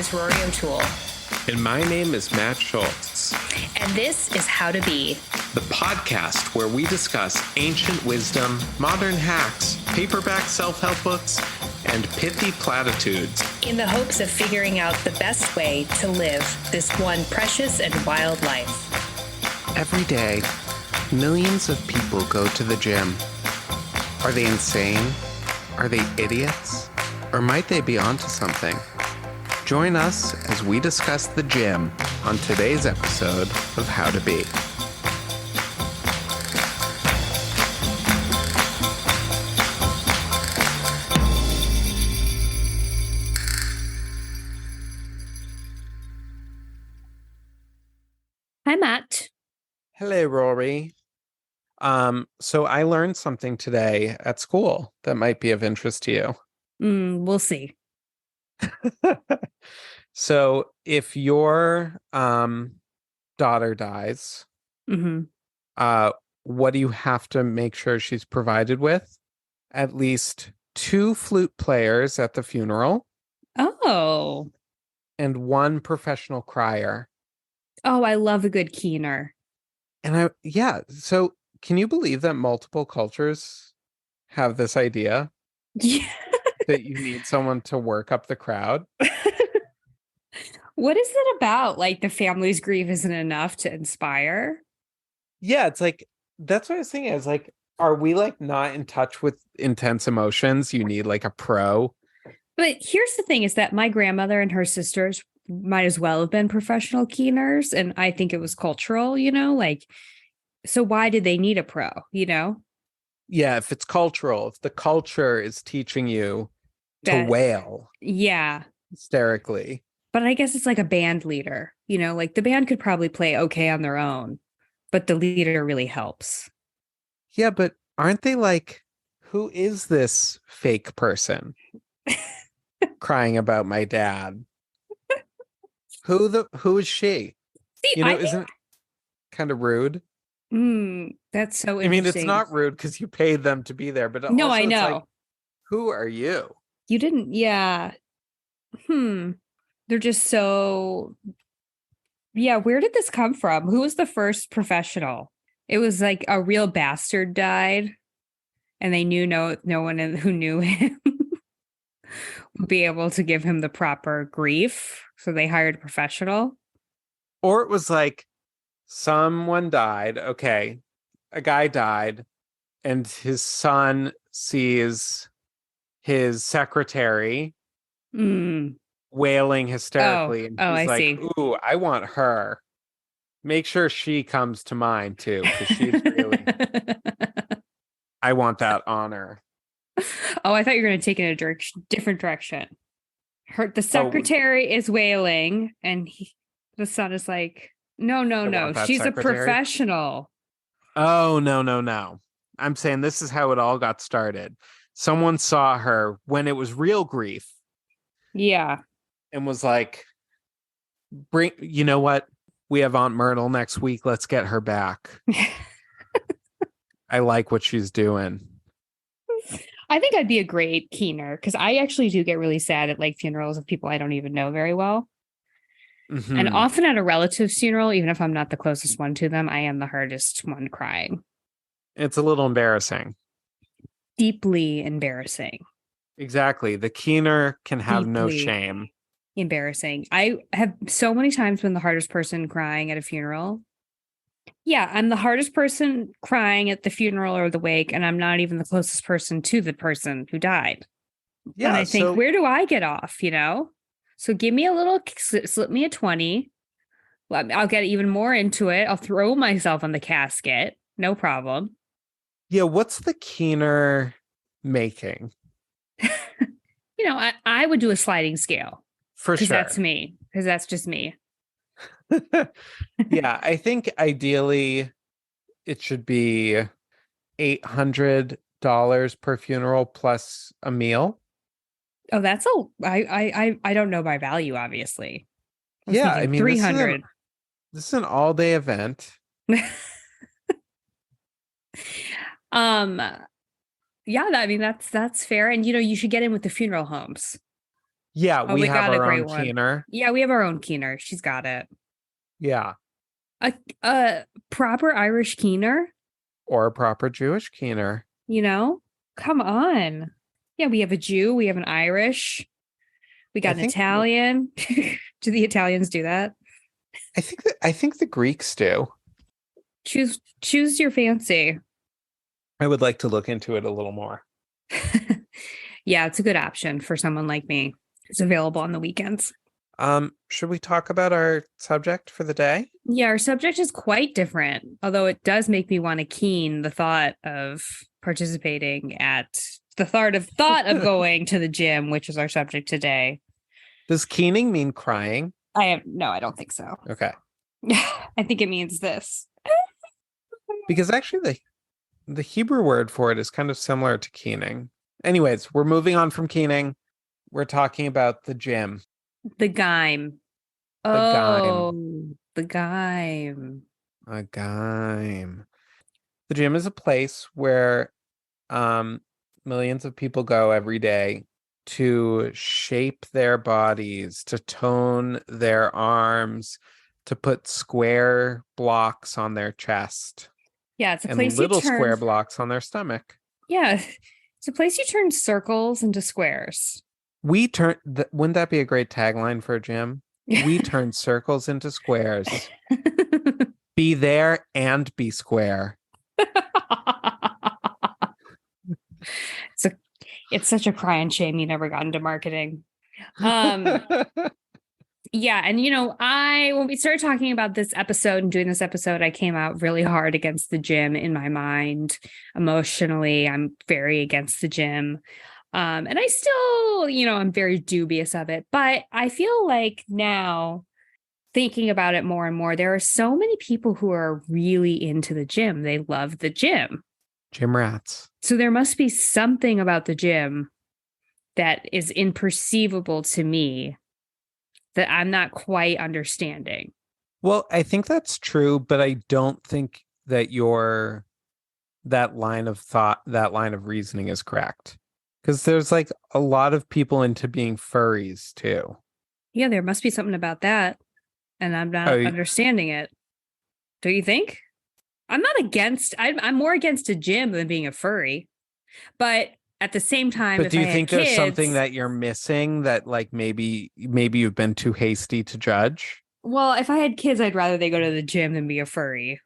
is Rory O'Toole. And my name is Matt Schultz. And this is How to Be, the podcast where we discuss ancient wisdom, modern hacks, paperback self-help books, and pithy platitudes in the hopes of figuring out the best way to live this one precious and wild life. Every day, millions of people go to the gym. Are they insane? Are they idiots? Or might they be onto something? Join us as we discuss the gym on today's episode of How to Be. Hi, Matt. Hello, Rory. So I learned something today at school that might be of interest to you. We'll see. So if your daughter dies, what do you have to make sure she's provided with? At least 2 flute players at the funeral. Oh. And 1 professional crier. Oh, I love a good keener. And so can you believe that multiple cultures have this idea? Yeah. That you need someone to work up the crowd? What is it about? Like the family's grief isn't enough to inspire? Yeah, it's like, that's what I was thinking. It's like, are we like not in touch with intense emotions? You need like a pro. But here's the thing is that my grandmother and her sisters might as well have been professional keeners. And I think it was cultural, so why did they need a pro, Yeah, if it's cultural, if the culture is teaching you to wail. Yeah. Hysterically. But I guess it's like a band leader, like the band could probably play okay on their own, but the leader really helps. Yeah, but aren't they like, who is this fake person crying about my dad? Who is she? See, isn't it kind of rude? That's so interesting. I mean, it's not rude because you paid them to be there, but no, also I know. It's like, who are you? You didn't, yeah. They're just so, yeah, where did this come from? Who was the first professional? It was like a real bastard died, and they knew no one who knew him would be able to give him the proper grief, so they hired a professional. Or it was like, someone died, okay, a guy died, and his son sees his secretary wailing hysterically. And he's like, see. Ooh, I want her. Make sure she comes to mind too, because she's really, I want that honor. Oh, I thought you were going to take it in a different direction. The secretary is wailing, and the son is like, no. She's secretary. A professional. Oh, no. I'm saying this is how it all got started. Someone saw her when it was real grief. Yeah. And was like, you know what? We have Aunt Myrtle next week. Let's get her back. I like what she's doing. I think I'd be a great keener because I actually do get really sad at like funerals of people I don't even know very well. And often at a relative's funeral, even if I'm not the closest one to them, I am the hardest one crying. It's a little embarrassing. Deeply embarrassing. Exactly. The keener can have no shame. Embarrassing. I have so many times been the hardest person crying at a funeral. Yeah, I'm the hardest person crying at the funeral or the wake, and I'm not even the closest person to the person who died. Yeah, and I think, where do I get off, So give me a little, slip me a 20. I'll get even more into it. I'll throw myself on the casket. No problem. Yeah, what's the keener making? I would do a sliding scale. For sure. That's me. Because that's just me. Yeah, I think ideally it should be $800 per funeral plus a meal. Oh, I don't know by value, obviously. I mean, 300. This is an all-day event. Yeah, I mean that's fair, and you should get in with the funeral homes. Yeah, Oh, we we have got a our great own one. keener. Yeah, we have our own keener. She's got it. Yeah. A proper Irish keener, Or a proper Jewish keener. you know? Come on. Yeah, we have a Jew, we have an Irish, we I got an think Italian. Do the Italians do that? I think the Greeks do. Choose your fancy. I would like to look into it a little more. Yeah, it's a good option for someone like me. It's available on the weekends. Should we talk about our subject for the day? Yeah, our subject is quite different, although it does make me want to keen the thought of participating at the thought of going to the gym, which is our subject today. Does keening mean crying? I don't think so. Okay. I think it means this. Because actually the Hebrew word for it is kind of similar to keening. Anyways, we're moving on from keening. We're talking about the gym. The Gime. The Oh, Gime. the Gime. A Gime. The gym is a place where millions of people go every day to shape their bodies, to tone their arms, to put square blocks on their chest Yeah, it's a and place you little turn. square blocks on their stomach. Yeah, it's a place you turn circles into squares. We turn, wouldn't that be a great tagline for a gym? We turn circles into squares. Be there and be square. It's such a cry and shame you never got into marketing. Yeah, and when we started talking about this episode and doing this episode, I came out really hard against the gym in my mind. Emotionally, I'm very against the gym. And I still, I'm very dubious of it, but I feel like now thinking about it more and more, there are so many people who are really into the gym. They love the gym. Gym rats. So there must be something about the gym that is imperceivable to me that I'm not quite understanding. Well, I think that's true, but I don't think that that line of thought, that line of reasoning is correct. Because there's like a lot of people into being furries too. Yeah, there must be something about that. And I'm not understanding it. Do you think? I'm more against a gym than being a furry. But at the same time, but do you think there's something that you're missing that like maybe you've been too hasty to judge? Well, if I had kids, I'd rather they go to the gym than be a furry.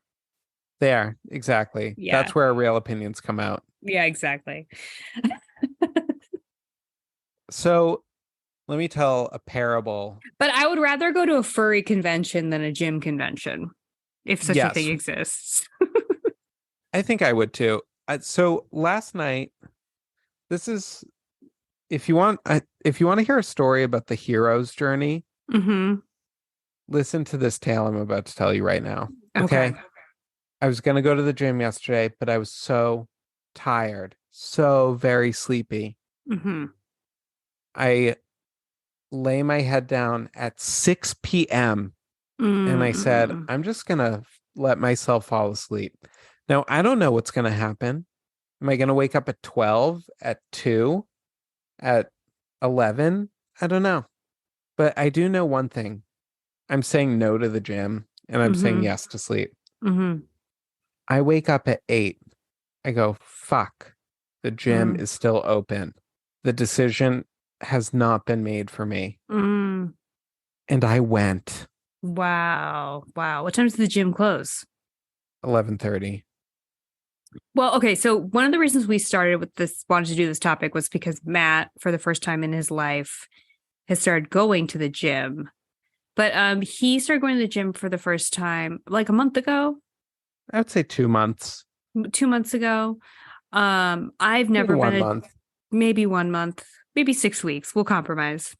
There, exactly. Yeah. That's where our real opinions come out. Yeah, exactly. So let me tell a parable. But I would rather go to a furry convention than a gym convention, if such a thing exists. I think I would too. So last night, this is if you want to hear a story about the hero's journey, listen to this tale I'm about to tell you right now. Okay. I was going to go to the gym yesterday, but I was so tired, so very sleepy. I lay my head down at 6 p.m. and I said, I'm just going to let myself fall asleep. Now, I don't know what's going to happen. Am I going to wake up at 12, at 2, at 11? I don't know. But I do know one thing. I'm saying no to the gym and I'm saying yes to sleep. I wake up at 8. I go, fuck, the gym is still open. The decision has not been made for me. And I went. Wow. What time does the gym close? 11:30. Well, okay. So one of the reasons we wanted to do this topic was because Matt, for the first time in his life, has started going to the gym. But he started going to the gym for the first time like a month ago. I would say 2 months. 2 months ago. I've never maybe been 1 month. Maybe 1 month, maybe 6 weeks. We'll compromise.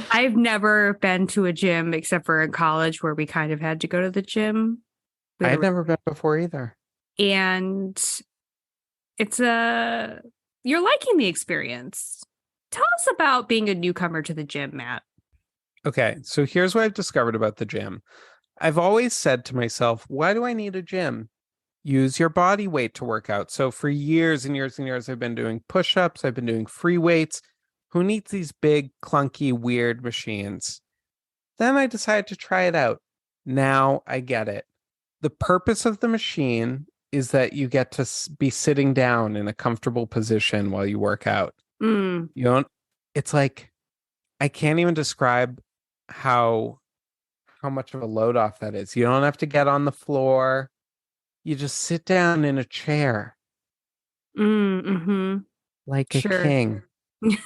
I've never been to a gym except for in college where we kind of had to go to the gym. I've never been before either. And you're liking the experience. Tell us about being a newcomer to the gym, Matt. Okay, so here's what I've discovered about the gym. I've always said to myself, why do I need a gym? use your body weight to work out. So for years and years and years, I've been doing push-ups, I've been doing free weights. Who needs these big, clunky, weird machines? Then I decided to try it out. Now I get it. The purpose of the machine is that you get to be sitting down in a comfortable position while you work out. Mm. You don't, it's like, I can't even describe how much of a load off that is. You don't have to get on the floor. You just sit down in a chair Mm-hmm. like a Sure. king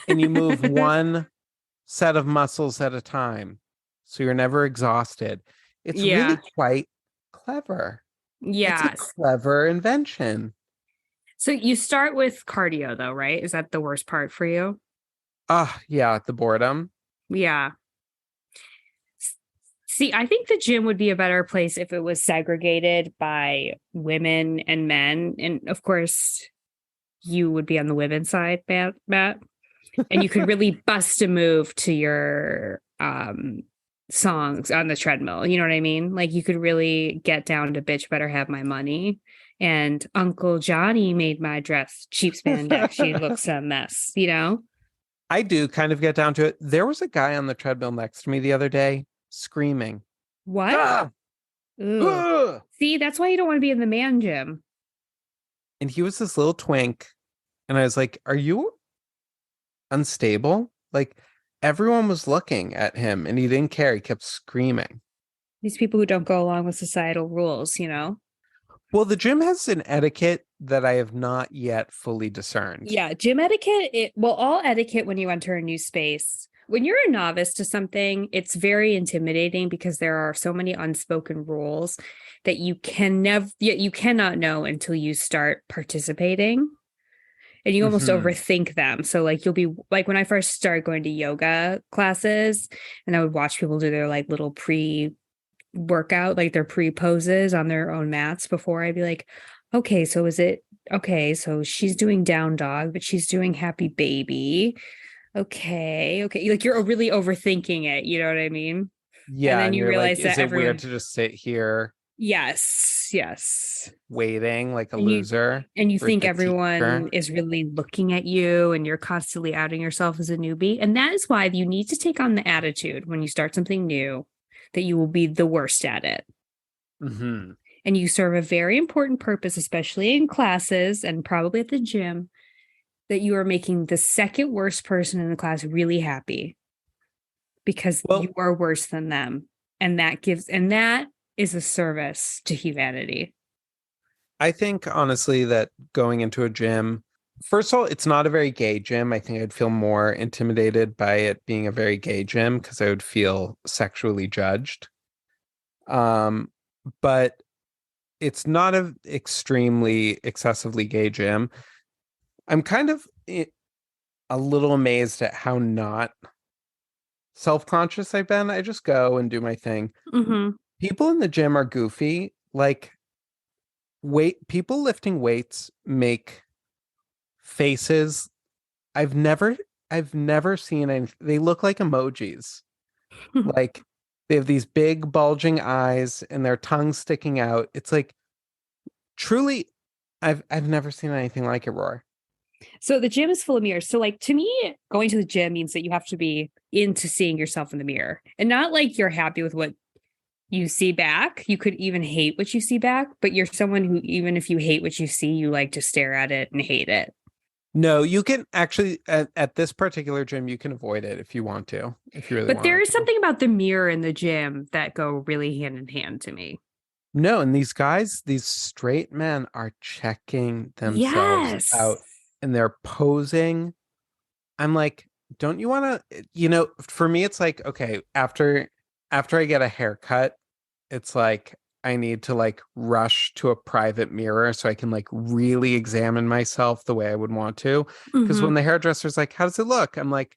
and you move one set of muscles at a time. So you're never exhausted. It's really Yeah. quite clever. It's a Yes. clever invention. So you start with cardio though, right? Is that the worst part for you? Yeah, the boredom. Yeah. See, I think the gym would be a better place if it was segregated by women and men. And of course, you would be on the women's side, Matt. And you could really bust a move to your songs on the treadmill. You know what I mean? Like you could really get down to bitch better have my money. And Uncle Johnny made my dress cheap spandex. She looks a mess, you know? I do kind of get down to it. There was a guy on the treadmill next to me the other day screaming. What? Ah! Ooh. Ugh! See, that's why you don't want to be in the man gym. And he was this little twink. And I was like, are you unstable? Like everyone was looking at him and he didn't care. He kept screaming. These people who don't go along with societal rules, you know? Well, the gym has an etiquette that I have not yet fully discerned. Yeah, gym etiquette, all etiquette when you enter a new space. When you're a novice to something, it's very intimidating because there are so many unspoken rules that you cannot know until you start participating. And you almost overthink them. So like you'll be like when I first started going to yoga classes and I would watch people do their like little pre-workout, like their pre-poses on their own mats before, I'd be like, okay, so she's doing down dog, but she's doing happy baby. Okay. Like you're really overthinking it. You know what I mean? Yeah. And then And you you're like, realize is that it weird to just sit here yes. waiting like a And loser? And you for think the everyone teacher? is really looking at you and you're constantly outing yourself as a newbie. And that is why you need to take on the attitude when you start something new that you will be the worst at it. Mm-hmm. And you serve a very important purpose, especially in classes and probably at the gym, that you are making the second worst person in the class really happy because you are worse than them. And that is a service to humanity. I think honestly that going into a gym, first of all, it's not a very gay gym. I think I'd feel more intimidated by it being a very gay gym because I would feel sexually judged. But it's not an extremely excessively gay gym. I'm kind of a little amazed at how not self-conscious I've been. I just go and do my thing. Mm-hmm. People in the gym are goofy. Like people lifting weights make faces. I've never seen any. They look like emojis. Like they have these big bulging eyes and their tongue sticking out. It's like truly I've never seen anything like it, Roar. So the gym is full of mirrors. So like to me, going to the gym means that you have to be into seeing yourself in the mirror and not like you're happy with what you see back. You could even hate what you see back, but you're someone who, even if you hate what you see, you like to stare at it and hate it. No, you can actually at this particular gym, you can avoid it if you want to, if you really want. But there is something about the mirror in the gym that go really hand in hand to me. No, and these guys, these straight men are checking themselves out and they're posing. I'm like, don't you want to, for me, it's like, okay, after I get a haircut, it's like I need to like rush to a private mirror so I can like really examine myself the way I would want to. Because when the hairdresser's like, how does it look? I'm like,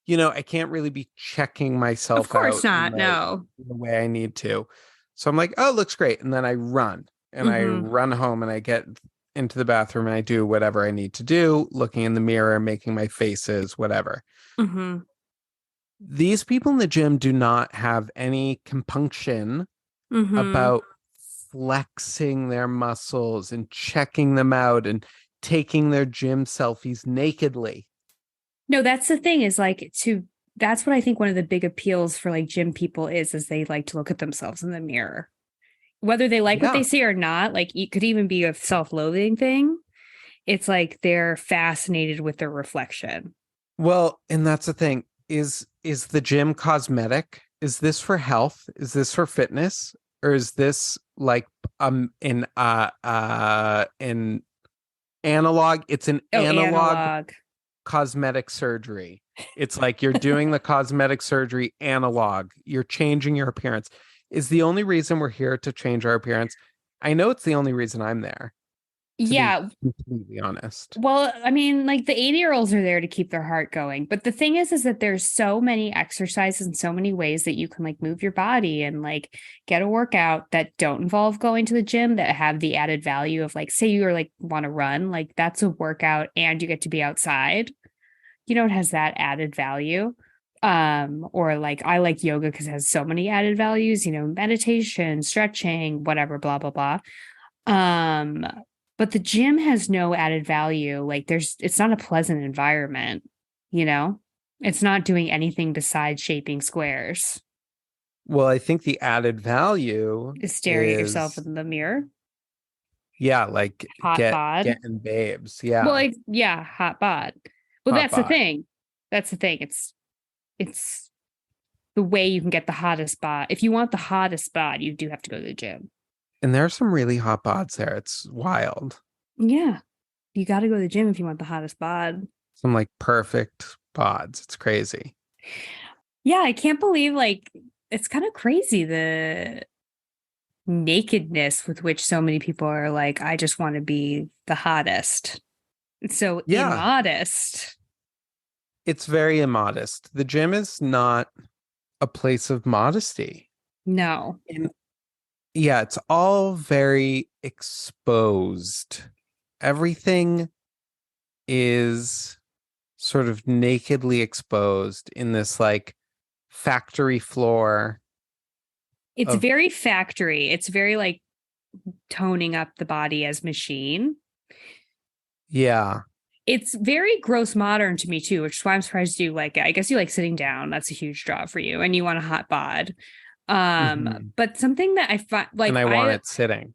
I can't really be checking myself Of course out not. No. the way I need to. So I'm like, oh, it looks great. And then I run I run home and I get into the bathroom and I do whatever I need to do, looking in the mirror, making my faces, whatever. Mm-hmm. These people in the gym do not have any compunction about flexing their muscles and checking them out and taking their gym selfies nakedly. No, that's the thing is like that's what I think one of the big appeals for like gym people is they like to look at themselves in the mirror. Whether they like what Yeah. they see or not, like it could even be a self-loathing thing. It's like they're fascinated with their reflection. Well, and that's the thing. Is the gym cosmetic? Is this for health? Is this for fitness? Or is this like an analog? It's an Oh, analog analog. cosmetic surgery. It's like you're doing the cosmetic surgery analog. You're changing your appearance. Is the only reason we're here to change our appearance? I know it's the only reason I'm there, to be Yeah. completely honest. Well, I mean, like the 80-year-olds are there to keep their heart going. But the thing is that there's so many exercises and so many ways that you can like move your body and like get a workout that don't involve going to the gym that have the added value of like, say you're like want to run, like that's a workout and you get to be outside. You know, it has that added value. Or like I like yoga because it has so many added values, you know, meditation, stretching, whatever, blah, blah, blah. Um, but the gym has no added value. Like it's not a pleasant environment, you know? It's not doing anything besides shaping squares. Well, I think the added value Is staring at yourself is, in the mirror. yeah, like Hot bod. getting babes. Well, Yeah. like, yeah, hot bod. Well, Hot that's the bod. thing. That's the thing. It's the way you can get the hottest bod. If you want the hottest bod, you do have to go to the gym. And there's some really hot bods there. It's wild. Yeah. You got to go to the gym if you want the hottest bod. Some like perfect bods. It's crazy. Yeah, I can't believe like it's kind of crazy the nakedness with which so many people are like, I just want to be the hottest. It's so Yeah. immodest. It's very immodest. The gym is not a place of modesty. No. And yeah, it's all very exposed. Everything is sort of nakedly exposed in this like factory floor It's of, very factory. It's very like toning up the body as machine. yeah. It's very gross modern to me too, which is why I'm surprised you like it. I guess you like sitting down. That's a huge draw for you. And you want a hot bod. Mhm. But something that I find like And I want it sitting.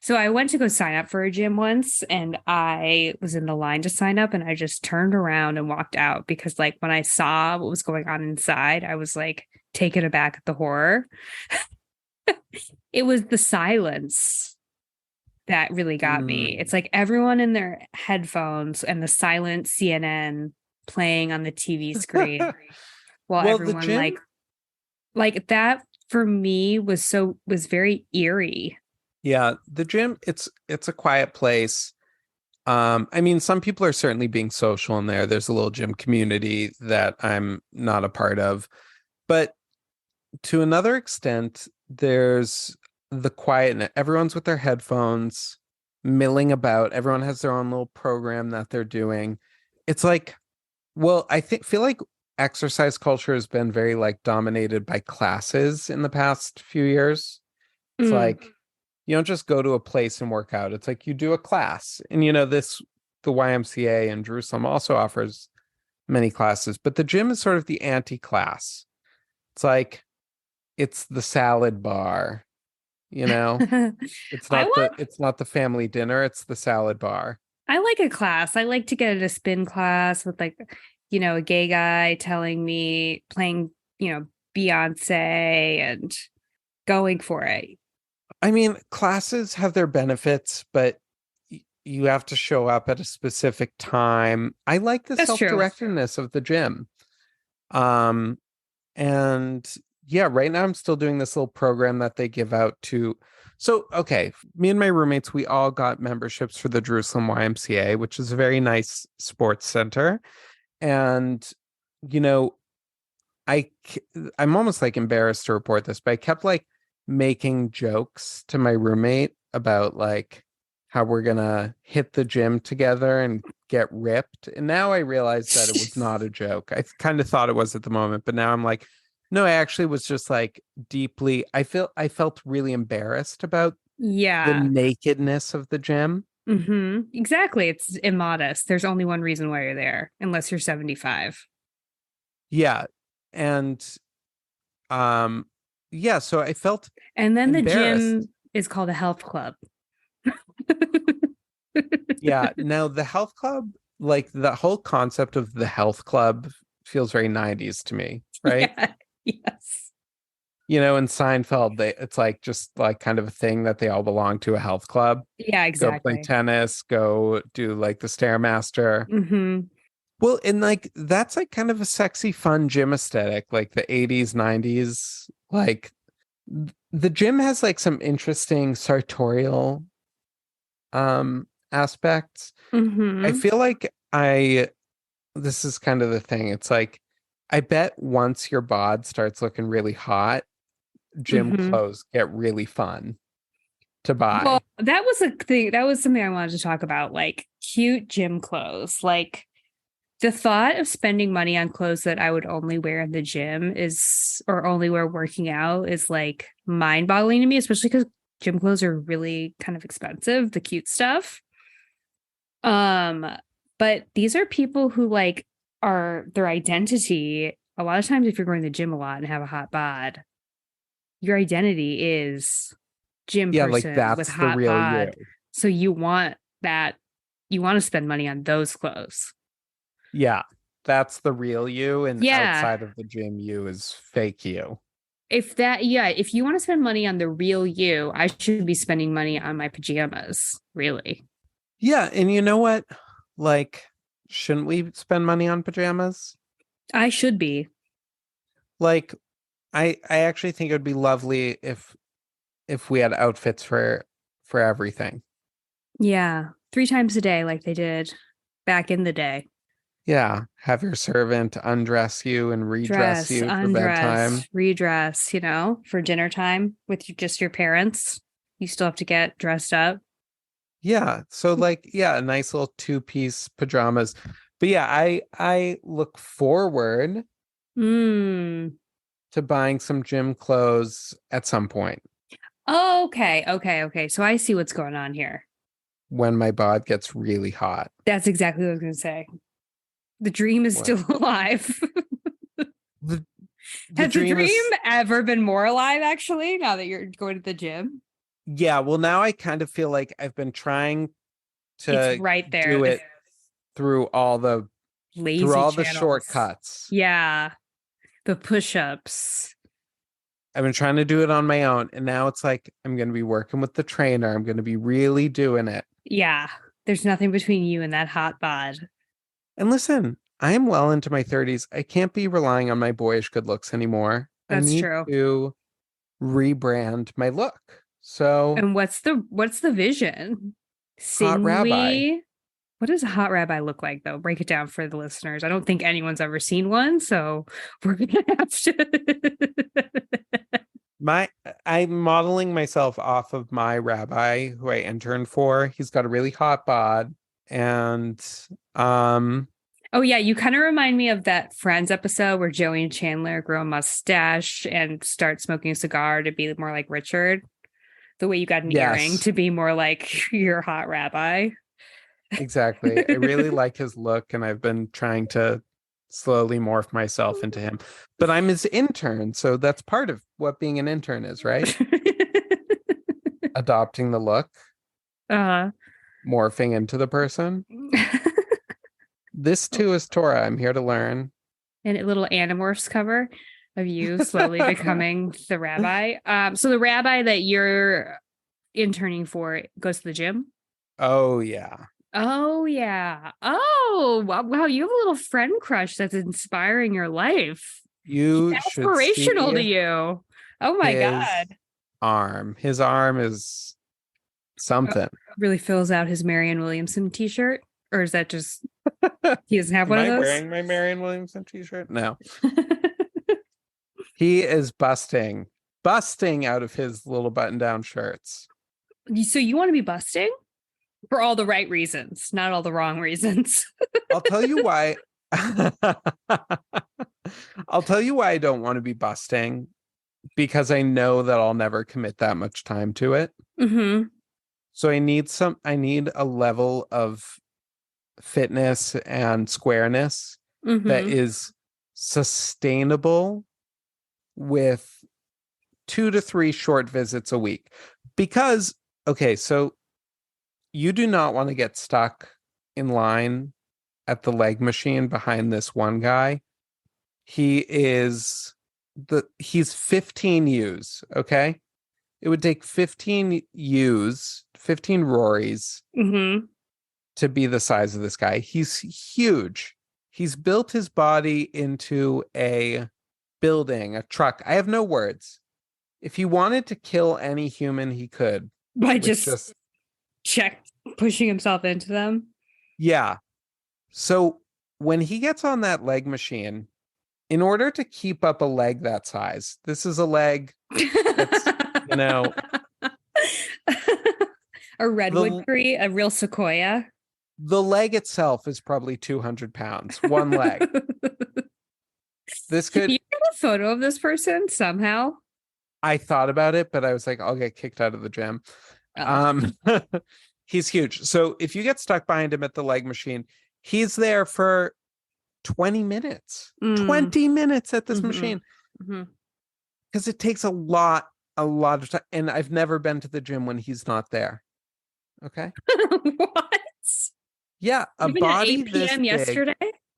so I went to go sign up for a gym once and I was in the line to sign up and I just turned around and walked out because like when I saw what was going on inside, I was like taken aback at the horror. It was the silence that really got me. It's like everyone in their headphones and the silent CNN playing on the TV screen while Well, the everyone gym, like that for me was very eerie. yeah, the gym, it's a quiet place. I mean, some people are certainly being social in there. There's a little gym community that I'm not a part of. But to another extent, there's the quietness. Everyone's with their headphones, milling about. Everyone has their own little program that they're doing. It's like, well, feel like exercise culture has been very like dominated by classes in the past few years. It's Mm. like you don't just go to a place and work out. It's like you do a class. And the YMCA in Jerusalem also offers many classes, but the gym is sort of the anti-class. It's like it's the salad bar, you know? I want It's not the family dinner, it's the salad bar. I like a class. I like to get at a spin class with like, you know, a gay guy telling me playing, you know, Beyonce and going for it. I mean, classes have their benefits, but you have to show up at a specific time. I like the That's true. self-directedness of the gym. Um, and yeah, right now I'm still doing this little program that they give out to. So, okay, me and my roommates, we all got memberships for the Jerusalem YMCA, which is a very nice sports center. And, you know, I, I'm almost like embarrassed to report this, but I kept like making jokes to my roommate about like how we're gonna hit the gym together and get ripped. And now I realize that it was not a joke. I kind of thought it was at the moment, but now I'm like, No, I actually was just like deeply, I felt really embarrassed about the Yeah. nakedness of the gym. Exactly. It's immodest. There's only one reason why you're there, unless you're 75. Yeah. And um yeah, so I felt And then the embarrassed. gym is called a health club. Yeah. Now the health club, like the whole concept of the health club feels very 90s to me, right? Yeah. Yes. You know, in Seinfeld, it's like just like kind of a thing that they all belong to a health club. Yeah, Go play exactly. tennis, go do like the Stairmaster. hmm Well, and like that's like kind of a sexy, fun gym aesthetic, like the 80s, 90s. Like the gym has like some interesting sartorial aspects. I hmm feel like I this is kind of the thing. It's like I bet once your bod starts looking really hot, gym hmm clothes get really fun to Well, buy. that was a thing. That was something I wanted to talk about, like cute gym clothes. Like the thought of spending money on clothes that I would only wear in the gym is, or only wear working out, is like mind boggling to me, especially because gym clothes are really kind of expensive, the cute stuff. Um, but these are people who like are their identity. A lot of times, if you're going to the gym a lot and have a hot bod, your identity is gym Yeah, like person with that's the hot real you. bod. So you want that, you want to spend money on those clothes. Yeah, that's the real you. And Yeah. outside of the gym, you is fake you. If that, yeah, if you want to spend money on the real you, I should be spending money on my pajamas, really. Yeah, and you know what? Like, shouldn't we spend money on pajamas? I should be. Like, I actually think it would be lovely if we had outfits for everything. Yeah. 3 times a day, like they did back in the day. Yeah, have your servant undress you and redress Dress, you for bedtime. undress, redress, for dinner time with just your parents. You still have to get dressed up. Yeah, so like yeah, a nice little two-piece pajamas. But yeah, I look forward Mm. to buying some gym clothes at some point Oh, okay. Okay. Okay. So I see what's going on here. when my bod gets really hot. That's exactly what I was going to say. The dream is What still alive. the the Has the dream dream is ever been more alive, actually, now that you're going to the gym? yeah, well now I kind of feel like I've been trying It's to right there. do This it through all the lazy channels. shortcuts. Yeah. The push ups. I've been trying to do it on my own, and now it's like I'm going to be working with the trainer. I'm going to be really doing it. Yeah. There's nothing between you and that hot bod. And listen, I am well into my 30s. I can't be relying on my boyish good looks anymore. I That's need true. to rebrand my look. So, And what's the vision? hot rabbi. Sinewy. What does a hot rabbi look like, though? Break it down for the listeners. I don't think anyone's ever seen one, so we're gonna have to. My I'm modeling myself off of my rabbi who I interned for. He's got a really hot bod and um Oh yeah, you kind of remind me of that Friends episode where Joey and Chandler grow a mustache and start smoking a cigar to be more like Richard. The way you got an earring yes, to be more like your hot rabbi. exactly. I really like his look and I've been trying to slowly morph myself into him. But I'm his intern, so that's part of what being an intern is, right? Adopting the look, uh morphing into the person. This too is Torah. I'm here to learn. and a little Animorphs cover of you slowly becoming the rabbi. So the rabbi that you're interning for goes to the gym. Oh yeah. Oh yeah. Oh wow, you have a little friend crush that's inspiring your life. He's You should aspirational to see you. Oh my his god. arm. His arm is something. Really fills out his Marianne Williamson t-shirt. Or is that just he doesn't have Am one of I those? wearing my Marion Williamson t-shirt? No. He is busting out of his little button-down shirts. So you want to be busting? For all the right reasons, not all the wrong reasons. I'll tell you why. I'll tell you why I don't want to be busting, because I know that I'll never commit that much time to it. Mm-hmm. So I need a level of fitness and squareness that Mm-hmm. is sustainable with 2 to 3 short visits a week. Because, okay, so you do not want to get stuck in line at the leg machine behind this one guy. He's 15 U's, okay? It would take 15 U's, 15 Rorys Mm-hmm. to be the size of this guy. He's huge. He's built his body into a building, a truck. I have no words. If he wanted to kill any human, he could. By With just just, check pushing himself into them. yeah. So when he gets on that leg machine, in order to keep up a leg that size, this is a leg that's, you know, A redwood the tree, a real sequoia. the leg itself is probably 200 pounds. One leg. This Can could, you get a photo of this person somehow? I thought about it, but I was like, I'll get kicked out of the gym. Oh. Um, he's huge. So if you get stuck behind him at the leg machine, he's there for 20 minutes. Mm. 20 minutes at this Mm-hmm. machine. Mm-hmm. Because it takes a lot of time. And I've never been to the gym when he's not there. Okay. What? Yeah, Even at 8 p.m. yesterday?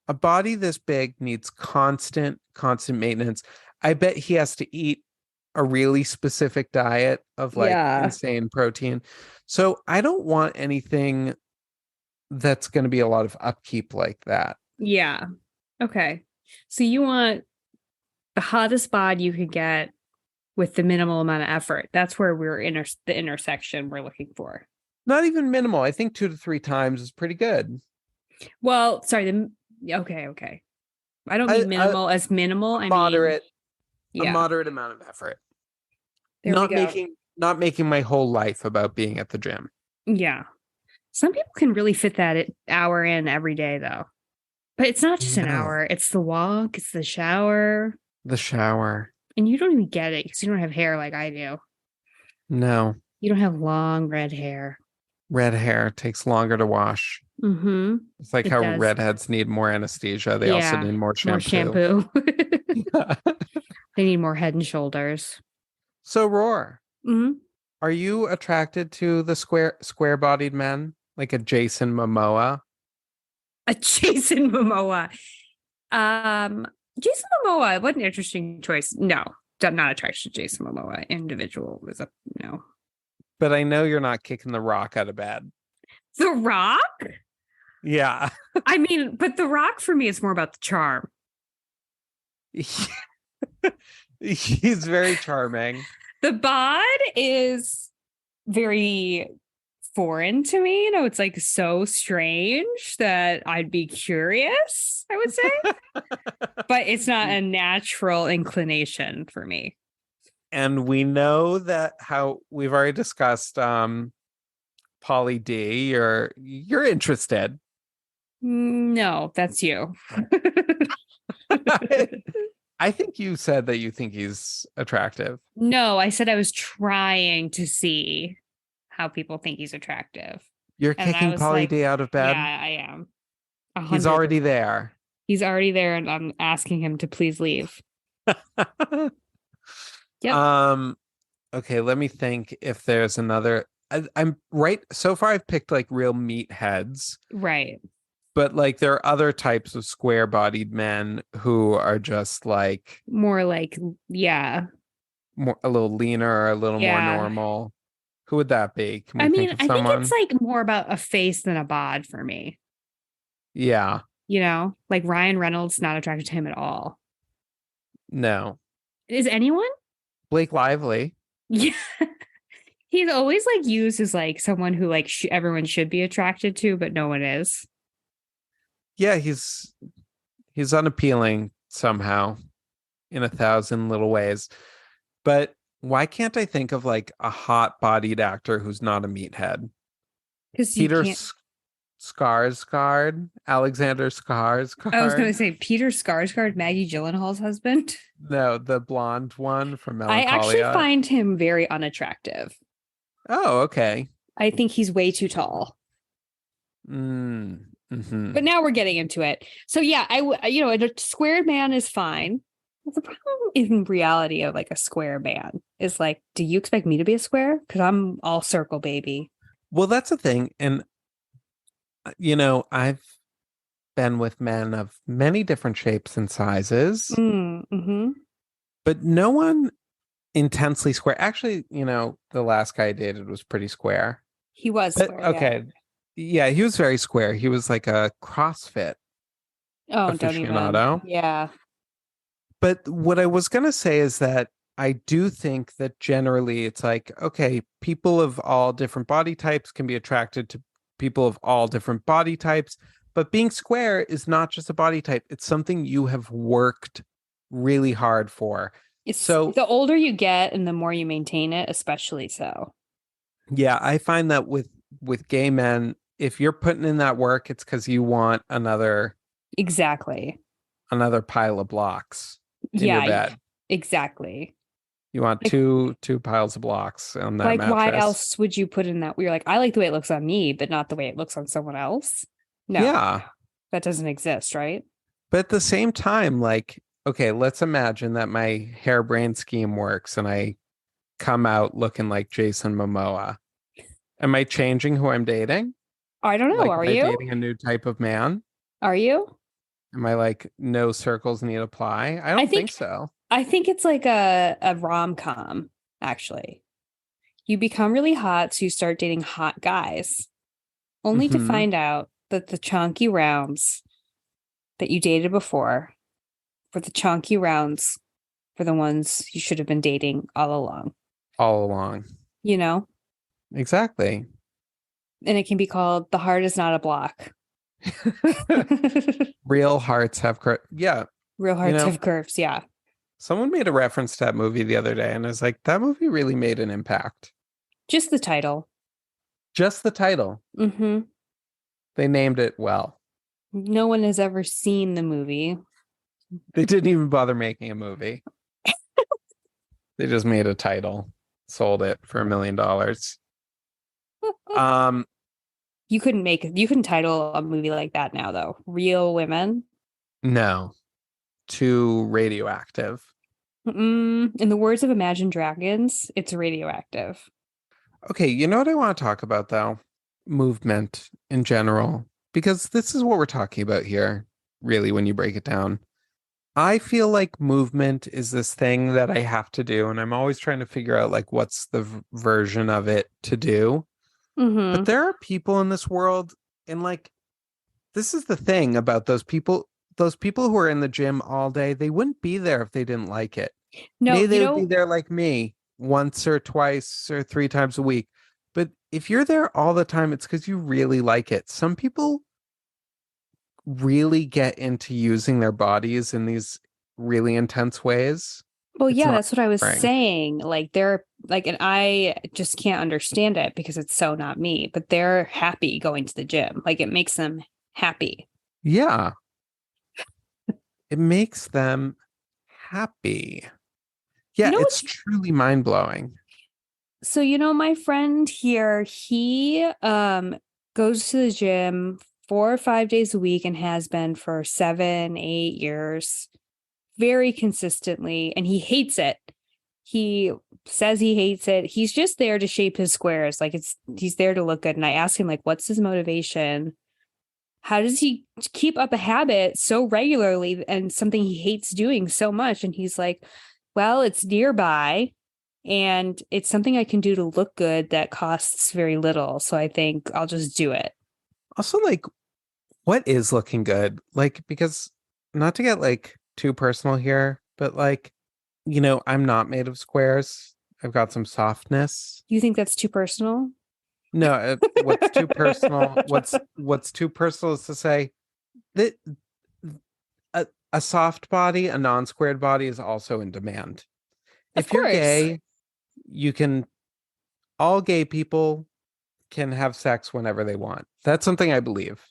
a body this big needs constant maintenance. I bet he has to eat a really specific diet of like Yeah. insane protein. So I don't want anything that's going to be a lot of upkeep like that. Yeah. Okay. So you want the hottest bod you could get with the minimal amount of effort. That's where the intersection we're looking for. Not even minimal. I think 2 to 3 times is pretty good. Well, sorry. Okay. I don't I, mean minimal as minimal. I mean, moderate, a yeah. moderate amount of effort. There we go. Not making my whole life about being at the gym. Yeah. Some people can really fit that hour in every day, though. But it's not just an No. hour. It's the walk. It's the shower. The shower. And you don't even get it because you don't have hair like I do. No. You don't have long red hair. Red hair takes longer to wash. Mm-hmm. It's like It how does. redheads need more anesthesia. They also need more shampoo. More shampoo. They need more Head and Shoulders. So, Roar, Mm-hmm. are you attracted to the square-bodied men, like a Jason Momoa? A Jason Momoa. Jason Momoa, what an interesting choice. No, I'm not attracted to Jason Momoa. Individual is a no. But I know you're not kicking the Rock out of bed. The Rock? Yeah. I mean, but The Rock for me is more about the charm. He's very charming. The bod is very foreign to me. You know, it's like so strange that I'd be curious, I would say. But it's not a natural inclination for me. And we know that how we've already discussed Polly D, you're interested. No, that's you. I think you said that you think he's attractive. No, I said I was trying to see how people think he's attractive. You're And I kicking was Polly like, D out of bed? Yeah, I am. He's already there. He's already there, and I'm asking him to please leave. Yep. Okay, let me think if there's another. I'm right. So far, I've picked like real meatheads. Right. But like there are other types of square-bodied men who are just like More like, yeah. more a little leaner, a little more normal. Who would that be? Can we think of someone? I think it's like more about a face than a bod for me. Yeah. You know, like Ryan Reynolds, not attracted to him at all. No. Is anyone? Blake Lively. Yeah. He's always like used as like someone who like everyone should be attracted to, but no one is. Yeah, he's unappealing somehow in 1,000 little ways. But why can't I think of like a hot-bodied actor who's not a meathead? Because Peter Skarsgård, Alexander I was going to Skarsgård. say Peter Skarsgård, Maggie Gyllenhaal's husband. No, the blonde one from I actually Melancholia. find him very unattractive. Oh, okay. I think he's way too tall. Mm-hmm. But now we're getting into it. So yeah, a square man is fine. The problem in reality of like a square man is like, do you expect me to be a square? Because I'm all circle, baby. Well, that's the thing. And, I've been with men of many different shapes and sizes, Mm-hmm. but no one intensely square. Actually, the last guy I dated was pretty square. He was But square, okay. Yeah, he was very square. He was like a CrossFit Oh, don't even. aficionado. Yeah. But what I was going to say is that I do think that generally it's like, okay, people of all different body types can be attracted to people of all different body types. But being square is not just a body type, it's something you have worked really hard for. It's So, the older you get and the more you maintain it, especially so. yeah, I find that with gay men, if you're putting in that work, it's because you want Exactly. another pile of blocks in your Yeah, bed. exactly. You want Like, two piles of blocks on that like why mattress. else would you put in that? You're like, I like the way it looks on me, but not the way it looks on someone else. No, Yeah. that doesn't exist, right? But at the same time, like, okay, let's imagine that my harebrained scheme works and I come out looking like Jason Momoa. Am I changing who I'm dating? I don't know. Like, Are am I you? dating a new type of man? Are you? Am I like, no circles need apply? I I don't think think so. I think it's like a rom-com, actually. You become really hot, so you start dating hot guys, only to Hmm. find out that the chunky rounds that you dated before were the chunky rounds for the ones you should have been dating all along, All along. you know? Exactly. And it can be called The Heart is Not a Block. Real hearts have yeah. Real hearts have curves, yeah. Someone made a reference to that movie the other day, and I was like, that movie really made an impact. Just the title. Just the title. Mm-hmm. They named it well. No one has ever seen the movie. They didn't even bother making a movie. They just made a title, sold it for $1 million. You couldn't title a movie like that now, though. Real Women. No, too radioactive. In the words of Imagine Dragons, it's radioactive. Okay, you know what I want to talk about though? Movement in general, because this is what we're talking about here, really, when you break it down. I feel like movement is this thing that I have to do, and I'm always trying to figure out like what's the version of it to do. But there are people in this world, and like this is the thing about those people who are in the gym all day, they wouldn't be there if they didn't like it. No, Maybe they would be there like me once or twice or 3 times a week. But if you're there all the time, it's because you really like it. Some people really get into using their bodies in these really intense ways. well, It's yeah, not that's what I was boring. saying. Like they're like, and I just can't understand it because it's so not me, but they're happy going to the gym. Like it makes them happy. Yeah. It makes them happy. Yeah, it's truly mind-blowing. So, my friend here, he goes to the gym 4 or 5 days a week and has been for 7, 8 years, very consistently, and he hates it. He says he hates it. He's just there to shape his squares. Like he's there to look good. And I asked him, like, what's his motivation? How does he keep up a habit so regularly and something he hates doing so much? And he's like, well, it's nearby and it's something I can do to look good that costs very little. So I think I'll just do it. Also, like, what is looking good? Like, because not to get like too personal here, but like, I'm not made of squares. I've got some softness. You think that's too personal? No, what's too personal? What's too personal is to say that a soft body, a non-squared body is also in demand. Of If you're course. gay, you can all gay people can have sex whenever they want. That's something I believe.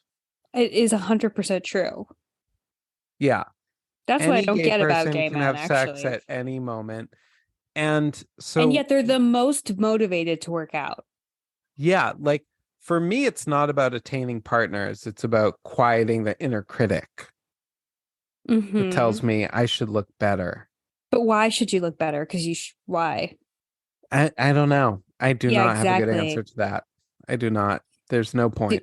It is 100% true. Yeah. That's what I Any don't gay get about person gay can men, have sex actually. at any moment. And And so, yet they're the most motivated to work out. yeah, like for me, it's not about attaining partners. It's about quieting the inner critic that Hmm. tells me I should look better. But why should you look better? Because why? I don't know. I do Yeah, not have a good answer exactly. to that. I do not. There's no point.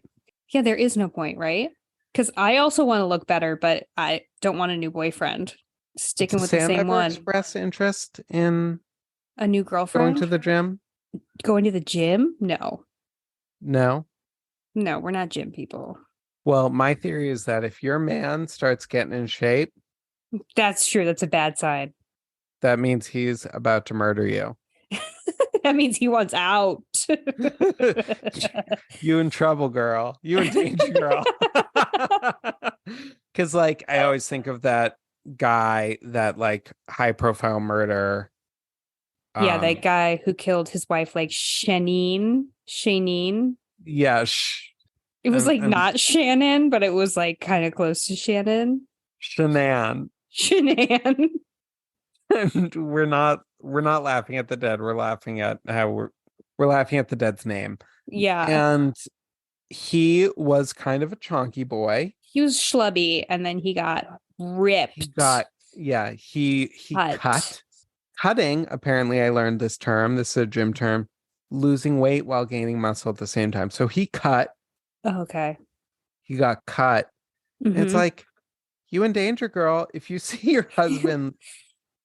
Yeah, there is no point, right? Because I also want to look better, but I don't want a new boyfriend. Sticking Does with the Sam same ever one. express interest in A new going to girlfriend? the gym? Going to the gym? No. No. No, we're not gym people. Well, my theory is that if your man starts getting in shape, That's true. That's a bad sign. that means he's about to murder you. That means he wants out. You in trouble, girl. You in danger, girl. Because, like, I always think of that guy, that like high profile murder. Yeah, that Um, guy who killed his wife, like Shanine. yeah, It was like and not Shannon, but it was like kind of close to Shannon. Shanann. Shanann. And we're not laughing at the dead. We're laughing at how we're laughing at the dead's name. Yeah. And he was kind of a chonky boy. He was schlubby and then he got He ripped. got yeah, he Cut. cut. Cutting, apparently I learned this term. This is a gym term. Losing weight while gaining muscle at the same time. So he cut, Oh, okay. he got cut. And it's Mm-hmm. like, you in danger, girl. If you see your husband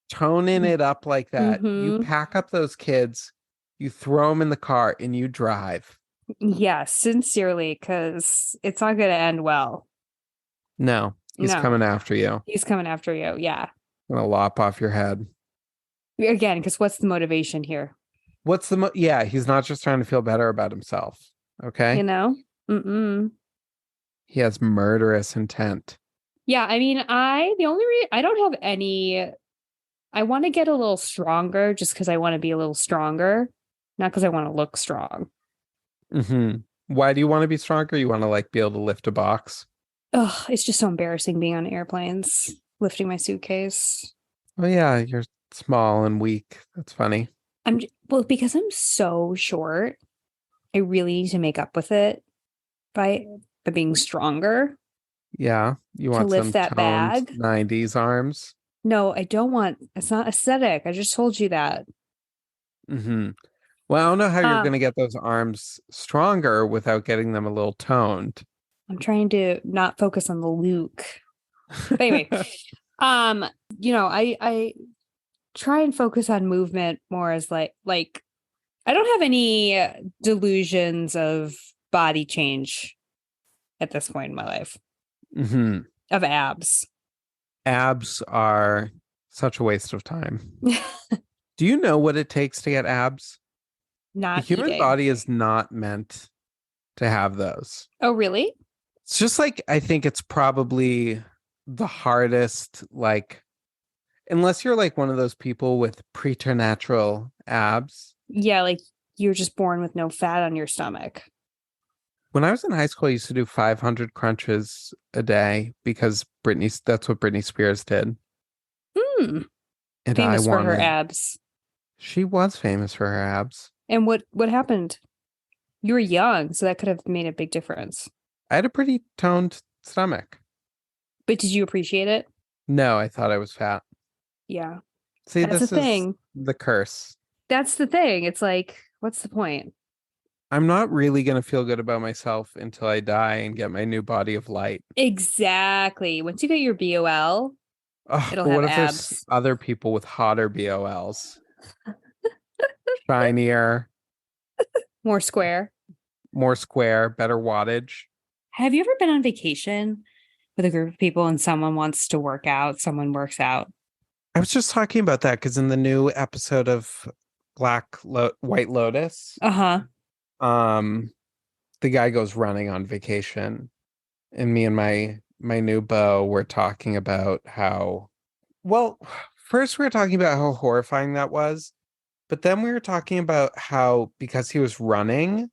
toning it up like that, you Mm-hmm. pack up those kids, you throw them in the car, and you drive. Yeah, sincerely, because it's not going to end well. No, he's No, coming after you. he's coming after you. Yeah. Gonna lop off your head. Again, because what's the motivation here? What's yeah, he's not just trying to feel better about himself. You Okay. know? Mm-mm. He has murderous intent. Yeah, I mean, the only reason I don't have any, I want to get a little stronger just because I want to be a little stronger, not because I want to look strong. Hmm. Why do you want to be stronger? You want to like be able to lift a box? Ugh, it's just so embarrassing being on airplanes, lifting my suitcase. Oh yeah, you're small and weak. That's funny. Well, because I'm so short, I really need to make up with it by being stronger Yeah, you to want lift some that toned bag. 90s arms. No, I don't want, it's not aesthetic. I just told you that. Hmm. Well, I don't know how you're Uh, going to get those arms stronger without getting them a little toned. I'm trying to not focus on the Luke. But anyway, um, I try and focus on movement more as like I don't have any delusions of body change at this point in my life Hmm. of abs. Abs are such a waste of time. Do you know what it takes to get abs? The Not human eating. body is not meant to have those. Oh, really? It's just like, I think it's probably the hardest, like, unless you're like one of those people with preternatural abs. Yeah, like you're just born with no fat on your stomach. When I was in high school, I used to do 500 crunches a day because that's what Britney Spears did. Hmm. And I Famous for her wanted, abs. she was famous for her abs. And what happened? You were young, so that could have made a big difference. I had a pretty toned stomach. But did you appreciate it? No, I thought I was fat. Yeah. See, That's the this is thing. the curse. That's the thing. It's like, what's the point? I'm not really going to feel good about myself until I die and get my new body of light. Exactly. Once you get your BOL, Oh, it'll but have what if there's abs. other people with hotter BOLs? Shinier, More square. more square, better wattage. Have you ever been on vacation with a group of people and someone wants to work out, someone works out? I was just talking about that because in the new episode of White Lotus, Uh-huh. um, the guy goes running on vacation, and me and my new beau were talking about how, well, first we were talking about how horrifying that was, but then we were talking about how because he was running,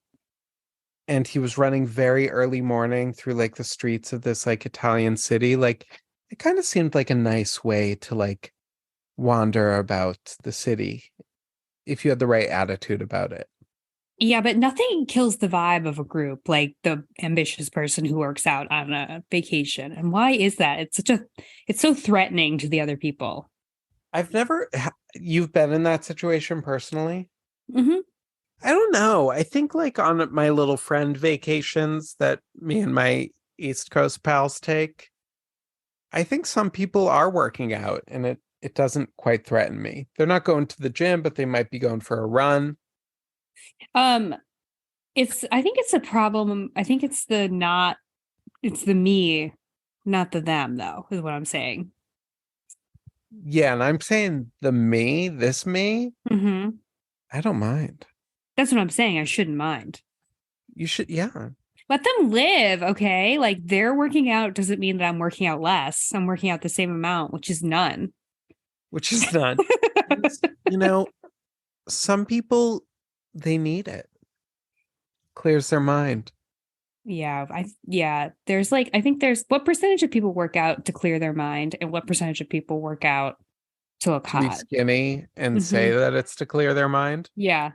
and he was running very early morning through like the streets of this like Italian city. Like it kind of seemed like a nice way to like wander about the city if you had the right attitude about it. Yeah, but nothing kills the vibe of a group like the ambitious person who works out on a vacation. And why is that? It's so threatening to the other people. You've been in that situation personally? Hmm. I don't know. I think like on my little friend vacations that me and my East Coast pals take, I think some people are working out and it doesn't quite threaten me. They're not going to the gym, but they might be going for a run. Um, I think it's a problem. I think it's the me, not the them, though, is what I'm saying. Yeah, and I'm saying this me, Hmm. I don't mind. That's what I'm saying. I shouldn't mind. You should, yeah, Let them live, okay? Like they're working out doesn't mean that I'm working out less. I'm working out the same amount, which is none. which is not, you know, some people, they need it. Clears their mind. There's like I think there's what percentage of people work out to clear their mind and what percentage of people work out to look To be hot. skinny and Hmm. say that it's to clear their mind. Yeah.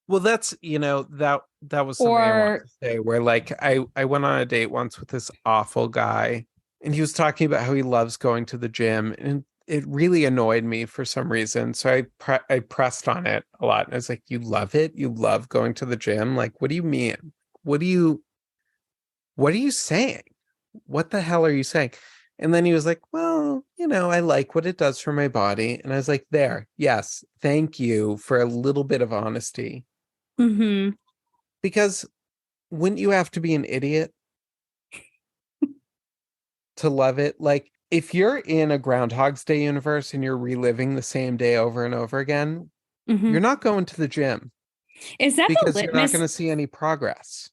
Well, that's, that was something I wanted Or to say where like I went on a date once with this awful guy and he was talking about how he loves going to the gym and it really annoyed me for some reason. So I pressed on it a lot. And I was like, "You love it? You love going to the gym? Like, what do you mean? What do you what are you saying? What the hell are you saying?" And then he was like, "Well, I like what it does for my body." And I was like, "There. Yes. Thank you for a little bit of honesty." hmm Because wouldn't you have to be an idiot to love it? Like, if you're in a Groundhog's Day universe and you're reliving the same day over and over again, hmm you're not going to the gym Is that the because you're not going litmus to see any progress.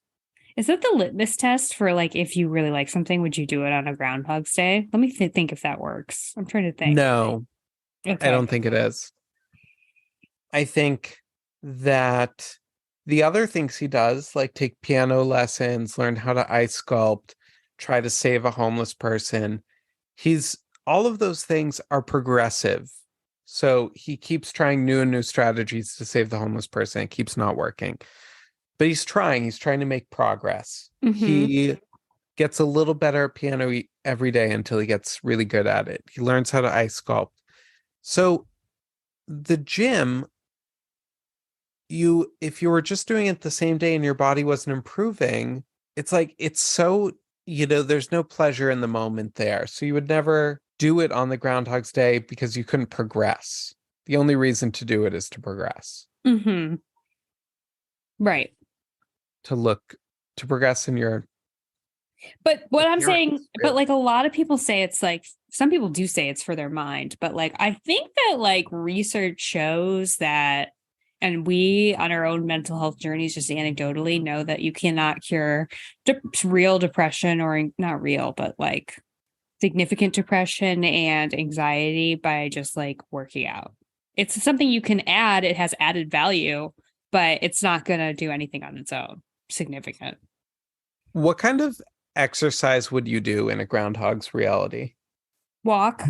is that the litmus test for like if you really like something, would you do it on a Groundhog's Day? Let me think if that works. I'm trying to think. No, I Okay. don't think it is. I think that the other things he does, like take piano lessons, learn how to ice sculpt, try to save a homeless person, he's all of those things are progressive. So he keeps trying new and new strategies to save the homeless person. It keeps not working. But he's trying to make progress. Hmm. He gets a little better at piano every day until he gets really good at it. He learns how to ice sculpt. So the gym, if you were just doing it the same day and your body wasn't improving, it's like it's so, there's no pleasure in the moment there. So you would never do it on the Groundhog's Day because you couldn't progress. The only reason to do it is to progress, Hmm. Right. to look, to progress in your But what I'm saying, appearance, but really. like a lot of people say it's like some people do say it's for their mind, but like I think that like research shows that, and we on our own mental health journeys, just anecdotally, know that you cannot cure real depression or not real, but like significant depression and anxiety by just like working out. It's something you can add, it has added value, but it's not going to do anything on its own significant. What kind of exercise would you do in a groundhog's reality? Walk.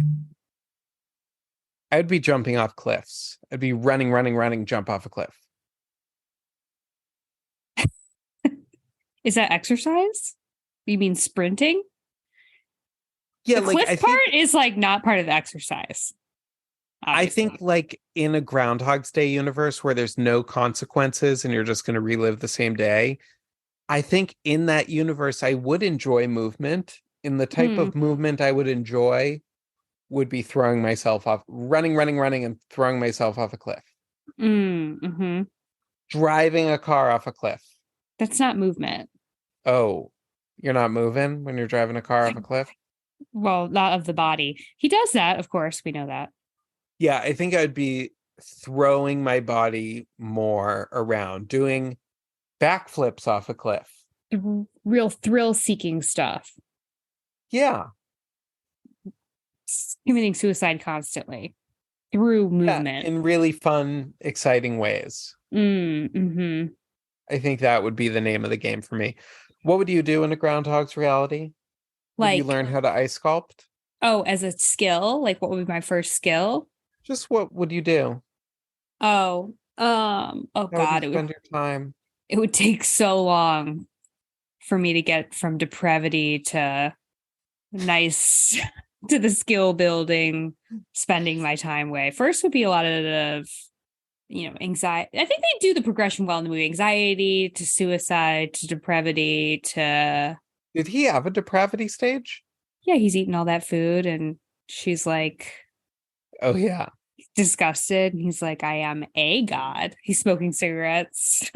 I'd be jumping off cliffs. I'd be running, running, running, jump off a cliff. Is that exercise? You mean sprinting? Yeah, The like cliff part is like not part of the exercise, I think obviously. like in a Groundhog's Day universe where there's no consequences and you're just going to relive the same day, I think in that universe I would enjoy movement. In the type Hmm. of movement I would enjoy would be throwing myself off, running, running, running, and throwing myself off a cliff. Mm-hmm. Driving a car off a cliff. That's not movement. Oh, you're not moving when you're driving a car off a cliff? Well, not of the body. He does that, of course. We know that. Yeah, I think I'd be throwing my body more around, doing backflips off a cliff. Real thrill seeking stuff. Yeah. Committing suicide constantly through Yeah, movement. in really fun, exciting ways. Mm-hmm. I think that would be the name of the game for me. What would you do in a groundhog's reality? Would you Like, learn how to ice sculpt? oh, as a skill, like what would be my first skill? Just what would you do? Oh How would you God, spend your time? it would take so long for me to get from depravity to nice to the skill building, spending my time way. First would be a lot of anxiety. I think they do the progression well in the movie. Anxiety to suicide to depravity to Did he have a depravity stage? yeah, he's eating all that food and she's like Oh yeah. disgusted. And he's like, I am a god. He's smoking cigarettes.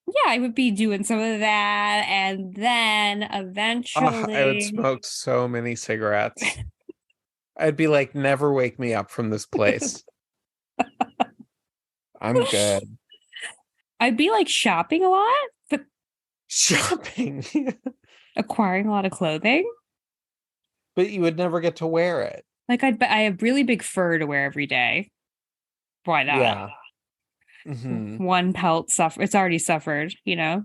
Yeah, I would be doing some of that. And then I would eventually smoke so many cigarettes. I'd be like, never wake me up from this place. I'm good. I'd be like shopping a lot, but Shopping. acquiring a lot of clothing. But you would never get to wear it. Like I have really big fur to wear every day. Why not? Yeah. Hmm. One pelt it's already suffered, you know?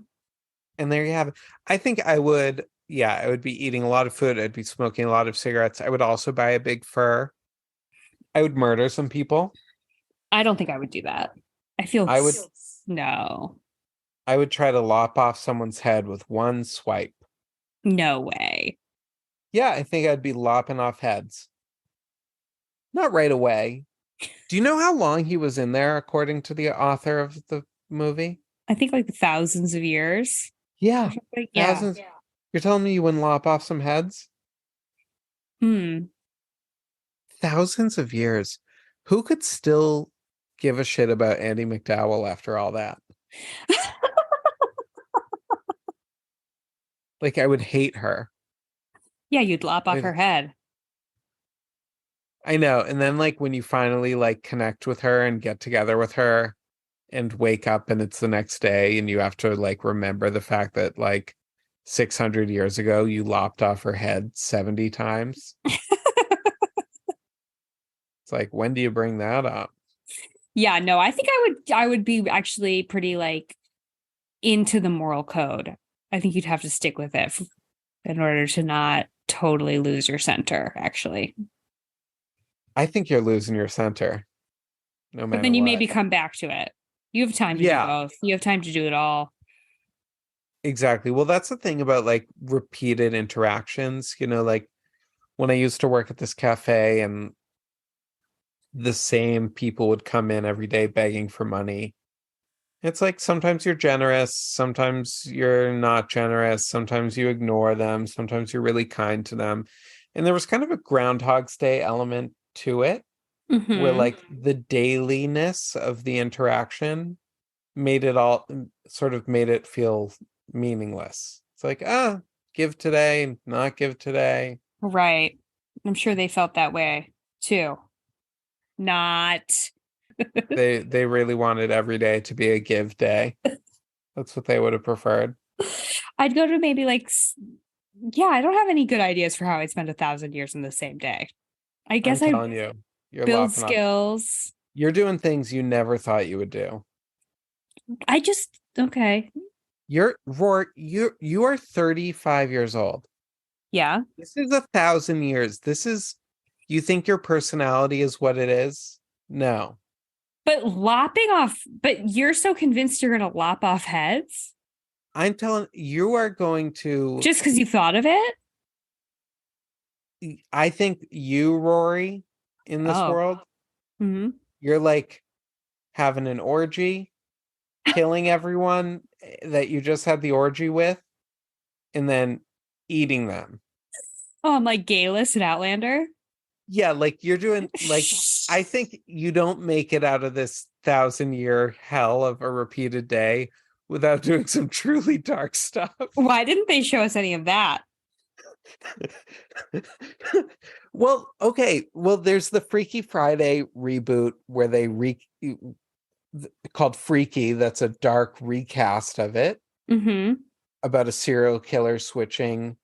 And there you have it. I think I would, yeah, I would be eating a lot of food. I'd be smoking a lot of cigarettes. I would also buy a big fur. I would murder some people. I don't think I would do that. I feel I would no. I would try to lop off someone's head with one swipe. No way. Yeah, I think I'd be lopping off heads. Not right away. Do you know how long he was in there, according to the author of the movie? I think like thousands of years. Yeah, Like, yeah. thousands. You're telling me you wouldn't lop off some heads? Hmm. Thousands of years. Who could still give a shit about Andy McDowell after all that? Like, I would hate her. Yeah, you'd lop off her head. I know. And then, like, when you finally, like, connect with her and get together with her and wake up and it's the next day and you have to, like, remember the fact that, like, 600 years ago, you lopped off her head 70 times. It's like, when do you bring that up? Yeah, no, I think I would be actually pretty like into the moral code. I think you'd have to stick with it in order to not totally lose your center, actually. I think you're losing your center, no But matter then you what. maybe come back to it. You have time to do both. You have time to do it all. Exactly. Well, that's the thing about like repeated interactions, like when I used to work at this cafe and the same people would come in every day begging for money. It's like sometimes you're generous, sometimes you're not generous, sometimes you ignore them, sometimes you're really kind to them. And there was kind of a Groundhog's Day element to it, where like the dailiness of the interaction made it feel meaningless. It's like, give today, not give today. Right. I'm sure they felt that way too. Not. They really wanted every day to be a give day. That's what they would have preferred. I'd go to maybe like, yeah, I don't have any good ideas for how I'd spend 1,000 years in the same day. I guess I'm telling you, you're build skills. You're doing things you never thought you would do. Okay. You are 35 years old. Yeah. This is 1,000 years. You think your personality is what it is? No. But you're so convinced you're going to lop off heads? I'm telling you are going to. Just because you thought of it? I think you, Rory, in this world, you're like having an orgy, killing everyone that you just had the orgy with, and then eating them. Oh, I'm like Galus and Outlander? Yeah, like you're doing, like, I think you don't make it out of this 1,000-year hell of a repeated day without doing some truly dark stuff. Why didn't they show us any of that? Well, okay. Well, there's the Freaky Friday reboot where they called Freaky. That's a dark recast of it about a serial killer switching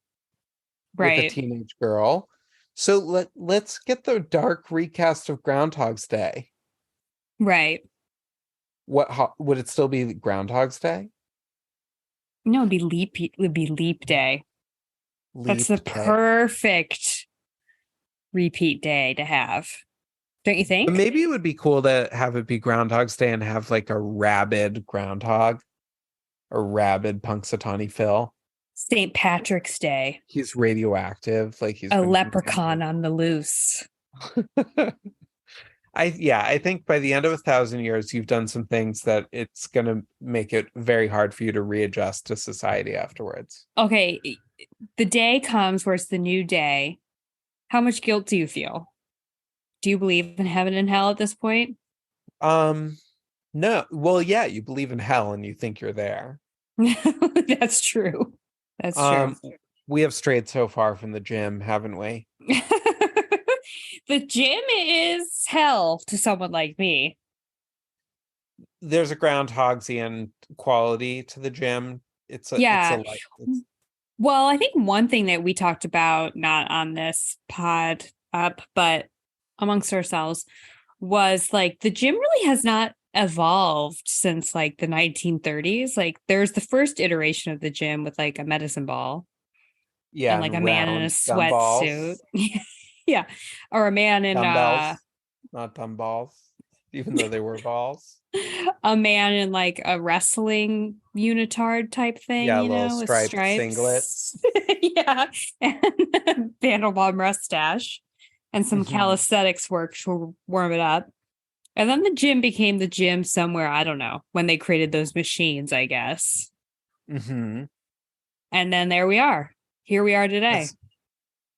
with a teenage girl. So let's get the dark recast of Groundhog's Day. Right. Would it still be Groundhog's Day? No, it'd be leap day. That's Leap the Day. perfect repeat day to have. Don't you But think? maybe it would be cool to have it be Groundhog's Day and have like a rabid groundhog, a rabid Punxsutawney Phil. St. Patrick's Day. He's radioactive, like he's A been leprechaun contaminated. on the loose. I think by the end of 1,000 years, you've done some things that it's gonna make it very hard for you to readjust to society afterwards. Okay, the day comes where it's the new day. How much guilt do you feel? Do you believe in heaven and hell at this point? Um, no, well, yeah, you believe in hell and you think you're there. That's true. That's true. Um, we have strayed so far from the gym, haven't we? The gym is hell to someone like me. There's a Groundhogsian quality to the gym. It's a Yeah. light. It's, Well, I think one thing that we talked about, not on this pod up, but amongst ourselves, was like the gym really has not evolved since like the 1930s. Like there's the first iteration of the gym with like a medicine ball yeah, and like a and man in a round gumballs, sweatsuit. Yeah. Or a man in dumbbells, not dumballs, even though they were balls. a man in like a wrestling unitard type thing, Yeah, little with striped stripes. singlets. Yeah. And Vanderbilt mustache and some Hmm. calisthenics work to warm it up. And then the gym became the gym somewhere, I don't know, when they created those machines, I guess. Hmm. And then there we are. Here we are today. That's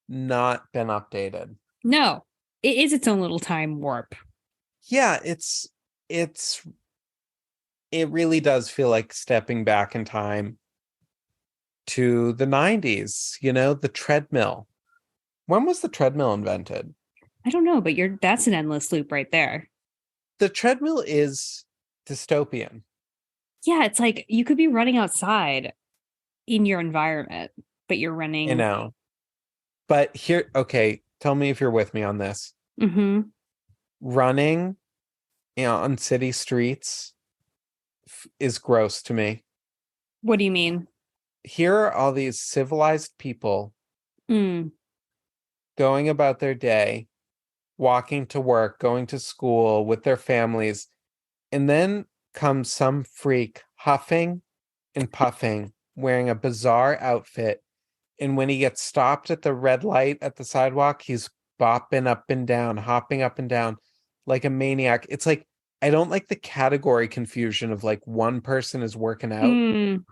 not been updated. No, it is its own little time warp. Yeah, it's it really does feel like stepping back in time to the 90s, the treadmill. When was the treadmill invented? I don't know, but that's an endless loop right there. The treadmill is dystopian. Yeah, it's like you could be running outside in your environment, but you're You running. know. But here, okay, tell me if you're with me on this. Mm-hmm. Running, on city streets is gross to me. What do you mean? Here are all these civilized people Mm. going about their day, walking to work, going to school with their families, and then comes some freak huffing and puffing, wearing a bizarre outfit. And when he gets stopped at the red light at the sidewalk, he's bopping up and down, hopping up and down like a maniac. It's like, I don't like the category confusion of like one person is working out Mm.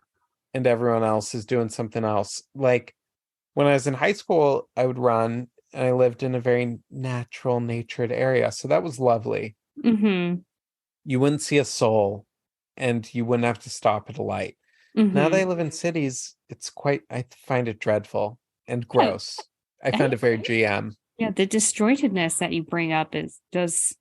and everyone else is doing something else. Like when I was in high school, I would run and I lived in a very natural natured area. So that was lovely. Mm-hmm. You wouldn't see a soul and you wouldn't have to stop at a light. Now that I Mm-hmm. live in cities, I find it dreadful and Yeah. gross. I find it very GM. Yeah, the disjointedness that you bring up does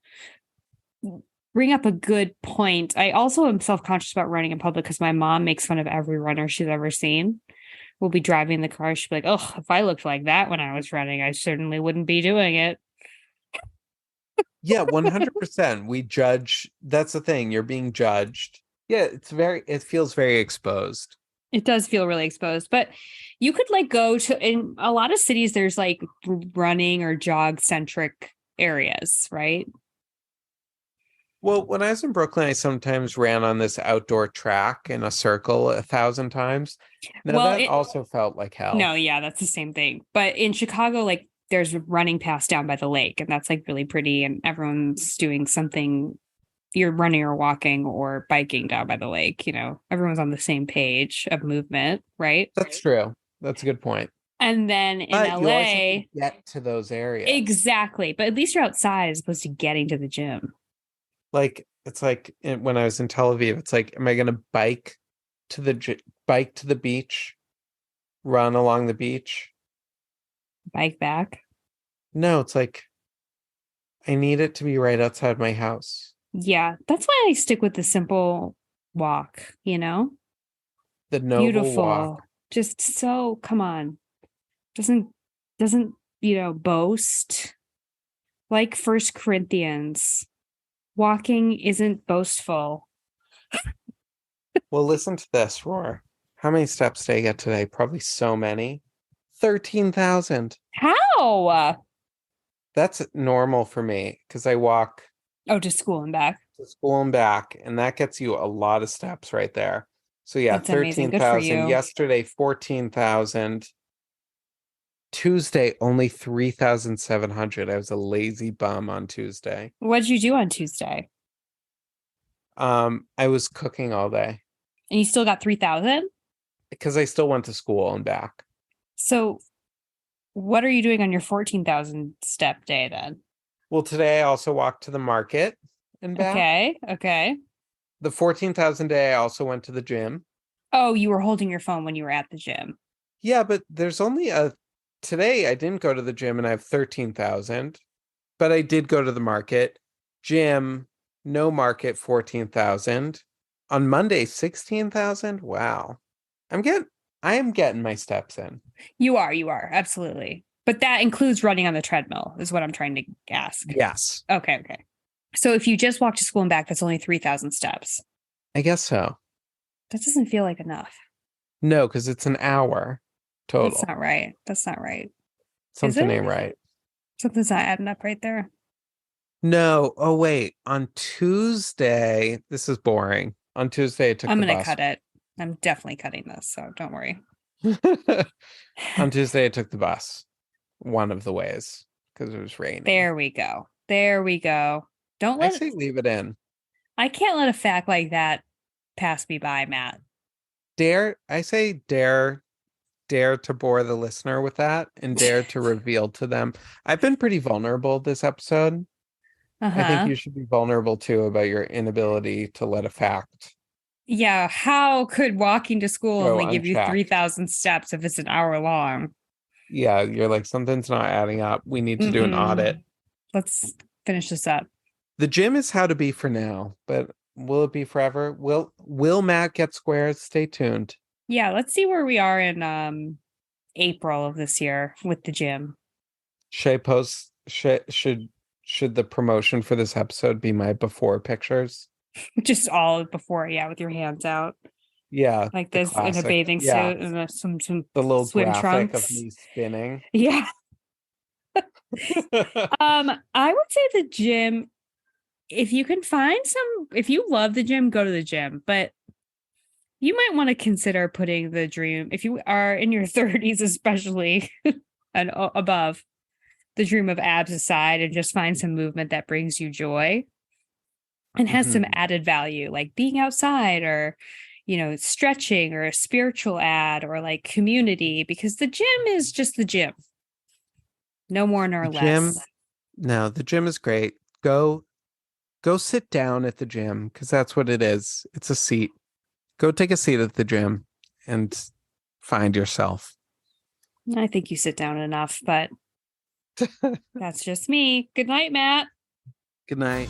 bring up a good point. I also am self-conscious about running in public because my mom makes fun of every runner she's ever seen. We'll be driving in the car. She'll be like, "Oh, if I looked like that when I was running, I certainly wouldn't be doing it." Yeah, 100%. We judge. That's the thing. You're being judged. Yeah, it feels very exposed. It does feel really exposed, but you could like go to in a lot of cities. There's like running or jog centric areas, right? Well, when I was in Brooklyn, I sometimes ran on this outdoor track in a circle 1,000 times. Now Well, that also felt like no, hell. yeah, that's the same thing. But in Chicago, like there's a running path down by the lake, and that's like really pretty, and everyone's doing something. You're running or walking or biking down by the lake. Everyone's on the same page of movement, right? That's true. That's a good point. And then in But you always have to LA, get to those areas. exactly. But at least you're outside as opposed to getting to the gym. Like it's like when I was in Tel Aviv, it's like, am I going to bike to the beach, run along the beach? Bike back. No, it's like I need it to be right outside my house. Yeah, that's why I stick with the simple walk. The noble Beautiful. walk. Just so, come on. Doesn't boast. Like First Corinthians. Walking isn't boastful. Well, listen to this, Roar. How many steps did I get today? Probably so many. 13,000. How? That's normal for me because I walk Oh, to school and back. to school and back, and that gets you a lot of steps right there. So yeah, That's amazing. Good for 13,000. you. Yesterday, 14,000. Tuesday, only 3,700. I was a lazy bum on Tuesday. What did you do on Tuesday? I was cooking all day And you still got 3,000? because I still went to school and back. So what are you doing on your 14,000 step day then? Well, today I also walked to the market and back. Okay. Okay. The 14,000 day, I also went to the gym. Oh, you were holding your phone when you were at the gym. Yeah, but there's only today I didn't go to the gym and I have 13,000, but I did go to the market. Gym, no market, 14,000. On Monday, 16,000. Wow. I am getting my steps in. You are. Absolutely. But that includes running on the treadmill, is what I'm trying to ask. Yes, Okay. Okay. So if you just walk to school and back, that's only 3,000 steps. I guess so. That doesn't feel like enough. No, because it's an hour total. That's not right. That's not right. Something it? ain't right. Something's not adding up right there. No. Oh, wait. On Tuesday, this is boring. On Tuesday, I took I'm the going to bus. cut it. I'm definitely cutting this, so don't worry. On Tuesday, I took the bus one of the ways because it was raining. There we go. There we go. Don't I let say leave it in. I can't let a fact like that pass me by, Matt. I say dare to bore the listener with that and dare to reveal to them. I've been pretty vulnerable this episode. I think Uh-huh. you should be vulnerable too about your inability to let a fact Yeah, how could walking to school go only give you unchecked. 3,000 steps if it's an hour long? Yeah, you're like, something's not adding up. We need to do an audit. Let's finish this up. The gym is how to be for now, but will it be forever? Will Matt get squares? Stay tuned. Yeah, let's see where we are in April of this year with the gym. Should the promotion for this episode be my before pictures? Just all before, yeah, with your hands out. Yeah, Like the this in a classic. bathing Yeah, suit and some the little swim graphic trunks. of me spinning. Yeah. I would say the gym, if you can find if you love the gym, go to the gym. But you might want to consider putting the dream, if you are in your 30s, especially and above, the dream of abs aside and just find some movement that brings you joy and has some added value, like being outside or, stretching or a spiritual ad or like community, because the gym is just the gym. No more nor less. No, the gym is great. Go sit down at the gym because that's what it is. It's a seat. Go take a seat at the gym and find yourself. I think you sit down enough, but that's just me. Good night, Matt. Good night.